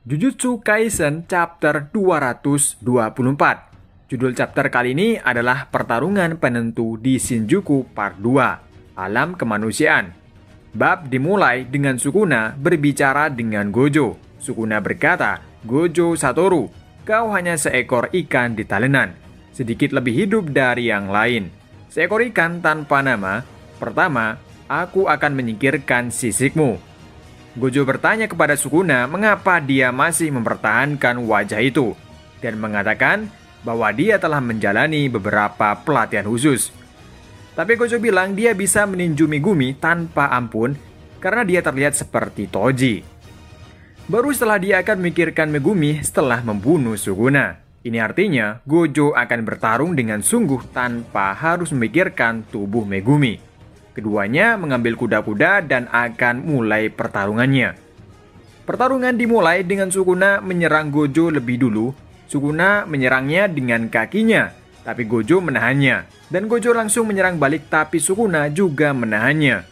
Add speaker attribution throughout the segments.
Speaker 1: Jujutsu Kaisen chapter 224. Judul chapter kali ini adalah pertarungan penentu di Shinjuku part 2, alam kemanusiaan. Bab dimulai dengan Sukuna berbicara dengan Gojo. Sukuna berkata, "Gojo Satoru, kau hanya seekor ikan di talenan, sedikit lebih hidup dari yang lain. Seekor ikan tanpa nama. Pertama, aku akan menyingkirkan sisikmu." Gojo bertanya kepada Sukuna mengapa dia masih mempertahankan wajah itu, dan mengatakan bahwa dia telah menjalani beberapa pelatihan khusus. Tapi Gojo bilang dia bisa meninju Megumi tanpa ampun karena dia terlihat seperti Toji. Baru setelah dia akan memikirkan Megumi setelah membunuh Sukuna. Ini artinya Gojo akan bertarung dengan sungguh tanpa harus memikirkan tubuh Megumi. Keduanya mengambil kuda-kuda dan akan mulai pertarungannya. Pertarungan dimulai dengan Sukuna menyerang Gojo lebih dulu. Sukuna menyerangnya dengan kakinya, tapi Gojo menahannya. Dan Gojo langsung menyerang balik, tapi Sukuna juga menahannya.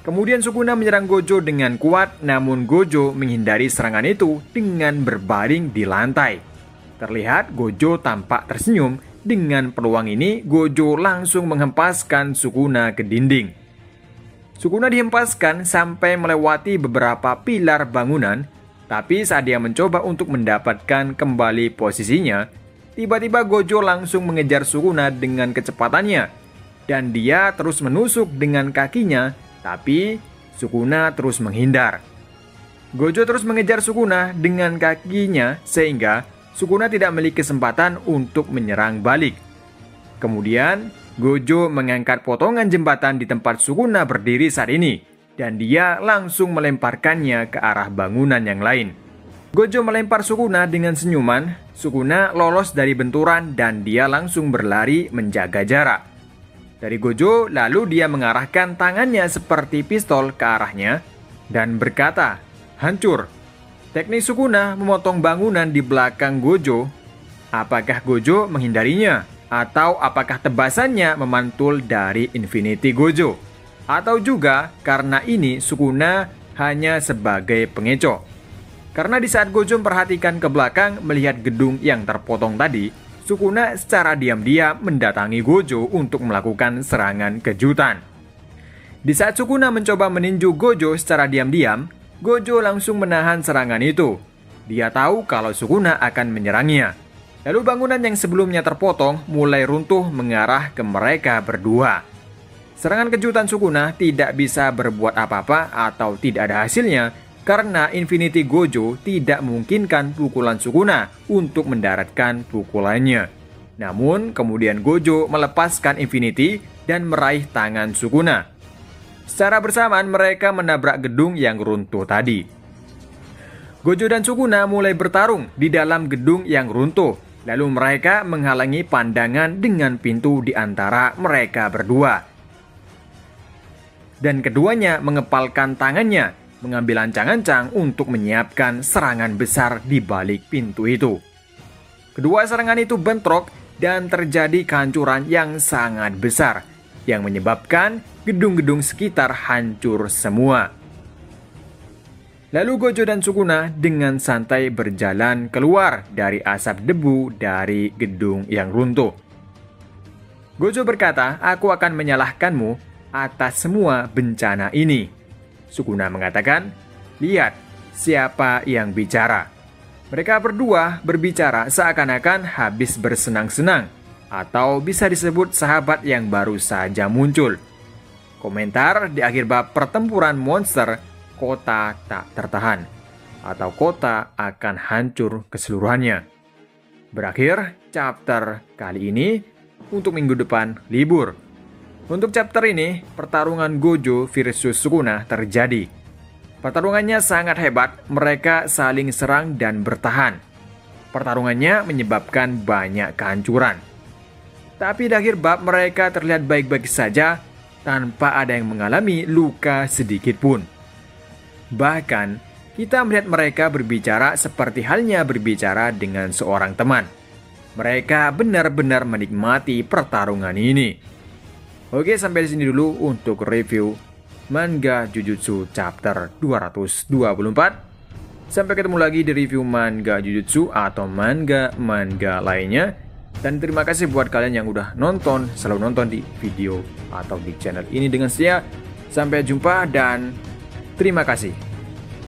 Speaker 1: Kemudian Sukuna menyerang Gojo dengan kuat, namun Gojo menghindari serangan itu dengan berbaring di lantai. Terlihat Gojo tampak tersenyum. Dengan peluang ini, Gojo langsung menghempaskan Sukuna ke dinding. Sukuna dihempaskan sampai melewati beberapa pilar bangunan, tapi saat dia mencoba untuk mendapatkan kembali posisinya, tiba-tiba Gojo langsung mengejar Sukuna dengan kecepatannya, dan dia terus menusuk dengan kakinya, tapi Sukuna terus menghindar. Gojo terus mengejar Sukuna dengan kakinya sehingga Sukuna tidak memiliki kesempatan untuk menyerang balik. Kemudian, Gojo mengangkat potongan jembatan di tempat Sukuna berdiri saat ini, dan dia langsung melemparkannya ke arah bangunan yang lain. Gojo melempar Sukuna dengan senyuman. Sukuna lolos dari benturan dan dia langsung berlari menjaga jarak. Dari Gojo, lalu dia mengarahkan tangannya seperti pistol ke arahnya dan berkata, "Hancur." Teknik Sukuna memotong bangunan di belakang Gojo. Apakah Gojo menghindarinya? Atau apakah tebasannya memantul dari Infinity Gojo? Atau juga karena ini Sukuna hanya sebagai pengecoh? Karena di saat Gojo memperhatikan ke belakang melihat gedung yang terpotong tadi, Sukuna secara diam-diam mendatangi Gojo untuk melakukan serangan kejutan. Di saat Sukuna mencoba meninju Gojo secara diam-diam, Gojo langsung menahan serangan itu. Dia tahu kalau Sukuna akan menyerangnya. Lalu bangunan yang sebelumnya terpotong mulai runtuh mengarah ke mereka berdua. Serangan kejutan Sukuna tidak bisa berbuat apa-apa atau tidak ada hasilnya karena Infinity Gojo tidak memungkinkan pukulan Sukuna untuk mendaratkan pukulannya. Namun kemudian Gojo melepaskan Infinity dan meraih tangan Sukuna. Secara bersamaan mereka menabrak gedung yang runtuh tadi. Gojo dan Sukuna mulai bertarung di dalam gedung yang runtuh. Lalu mereka menghalangi pandangan dengan pintu di antara mereka berdua. Dan keduanya mengepalkan tangannya, mengambil ancang-ancang untuk menyiapkan serangan besar di balik pintu itu. Kedua serangan itu bentrok dan terjadi kehancuran yang sangat besar, yang menyebabkan gedung-gedung sekitar hancur semua. Lalu Gojo dan Sukuna dengan santai berjalan keluar dari asap debu dari gedung yang runtuh. Gojo berkata, "Aku akan menyalahkanmu atas semua bencana ini." Sukuna mengatakan, "Lihat siapa yang bicara." Mereka berdua berbicara seakan-akan habis bersenang-senang, atau bisa disebut sahabat yang baru saja muncul. Komentar di akhir bab pertempuran monster, kota tak tertahan, atau kota akan hancur keseluruhannya. Berakhir chapter kali ini. Untuk minggu depan libur. Untuk chapter ini, pertarungan Gojo versus Sukuna terjadi. Pertarungannya sangat hebat, mereka saling serang dan bertahan. Pertarungannya menyebabkan banyak kehancuran. Tapi di akhir bab mereka terlihat baik-baik saja, tanpa ada yang mengalami luka sedikit pun. Bahkan, kita melihat mereka berbicara seperti halnya berbicara dengan seorang teman. Mereka benar-benar menikmati pertarungan ini. Oke, sampai di sini dulu untuk review manga Jujutsu chapter 224. Sampai ketemu lagi di review manga Jujutsu atau manga lainnya. Dan terima kasih buat kalian yang udah nonton, selalu nonton di video atau di channel ini dengan setia. Sampai jumpa dan terima kasih.